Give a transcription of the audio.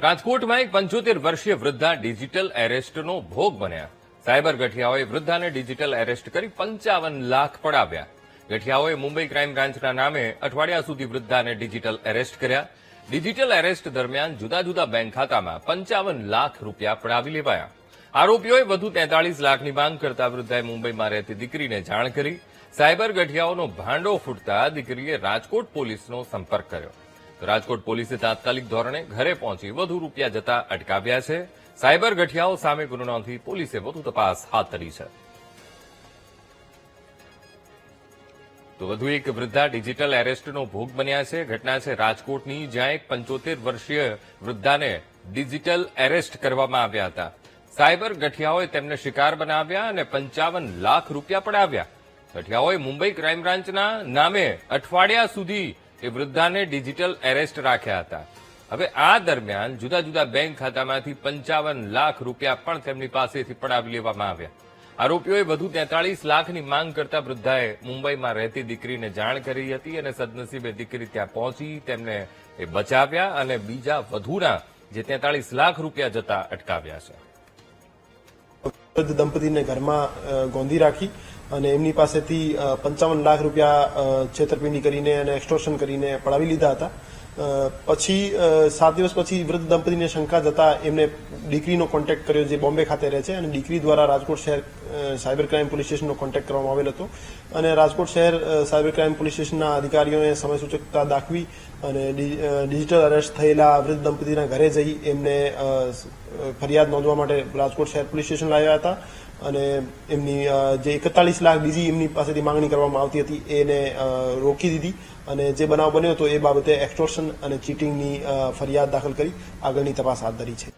રાજકોટમાં એક 75 વર્ષીય વૃદ્ધા ડિજિટલ એરેસ્ટનો ભોગ બન્યા. સાયબર ગઠિયાઓએ વૃદ્ધાને ડિજિટલ એરેસ્ટ કરી 55 લાખ પડાવ્યા. ગઠિયાઓએ મુંબઈ ક્રાઇમ બ્રાન્ચના નામે અઠવાડિયા સુધી વૃદ્ધાને ડિજિટલ એરેસ્ટ કર્યા. ડિજિટલ એરેસ્ટ દરમિયાન જુદા જુદા બેંક ખાતામાં 55 લાખ રૂપિયા પડાવી લેવાયા. આરોપીઓએ વધુ 43 લાખની માંગ કરતા વૃદ્ધાએ મુંબઈમાં રહેતી દીકરીને જાણ કરી. સાયબર ગઠિયાઓનો ભાંડો ફૂટતા દીકરીએ રાજકોટ પોલીસનો સંપર્ક કર્યો. રાજકોટ પોલીસે તાત્કાલિક ધોરણે ઘરે પહોંચી વધુ રૂપિયા જતા અટકાવ્યા છે. સાયબર ગઠિયાઓ સામે ગુનો નોંધી પોલીસે વધુ તપાસ હાથ ધરી છે. તો વધુ એક વૃદ્ધા ડિજિટલ એરેસ્ટનો ભોગ બન્યા છે. ઘટના છે રાજકોટની, જ્યાં એક 75 વર્ષીય વૃદ્ધાને ડિજિટલ એરેસ્ટ કરવામાં આવ્યા હતા. સાયબર ગઠિયાઓએ તેમને શિકાર બનાવ્યા અને 55 લાખ રૂપિયા પડાવ્યા. ગઠિયાઓએ મુંબઈ ક્રાઇમ બ્રાન્ચના નામે અઠવાડિયા સુધી એ વૃદ્ધાને ડિજિટલ એરેસ્ટ રાખ્યા હતા. હવે આ દરમિયાન જુદા જુદા બેંક ખાતામાંથી 55 લાખ રૂપિયા પણ તેમની પાસેથી પડાવી લેવામાં આવ્યા. આરોપીઓએ વધુ 43 લાખની માંગ કરતા વૃદ્ધાએ મુંબઈમાં રહેતી દીકરીને જાણ કરી હતી અને સદનસીબે દીકરી ત્યાં પહોંચી તેમને એ બચાવ્યા અને બીજા વધુના જે 43 લાખ રૂપિયા જતા અટકાવ્યા છે. વૃદ્ધ દંપતીને ઘરમાં ગોંધી રાખી અને એમની પાસેથી 55 લાખ રૂપિયા છેતરપિંડી કરીને અને એક્સટોર્શન કરીને પડાવી લીધા હતા. પછી 7 દિવસ પછી વૃદ્ધ દંપતીને શંકા જતા એમને દીકરીનો કોન્ટેક્ટ કર્યો, જે બોમ્બે ખાતે રહે છે, અને દીકરી દ્વારા રાજકોટ શહેર સાયબર ક્રાઇમ પોલીસ સ્ટેશનનો કોન્ટેક્ટ કરવામાં આવેલ હતો. અને રાજકોટ શહેર સાયબર ક્રાઇમ પોલીસ સ્ટેશનના અધિકારીઓએ સમયસૂચકતા દાખવી અને ડિજિટલ અરેસ્ટ થયેલા વૃદ્ધ દંપતીના ઘરે જઈ એમને ફરિયાદ નોંધવા માટે રાજકોટ શહેર પોલીસ સ્ટેશન લાવ્યા હતા. અને એમની જે 41 લાખ બીજી એમની પાસેથી માંગણી કરવામાં આવતી હતી એને રોકી દીધી અને જે બનાવ બન્યો હતો એ બાબતે એક્સટોર્શન અને ચીટિંગની ફરિયાદ દાખલ કરી આગળની તપાસ હાથ ધરી છે.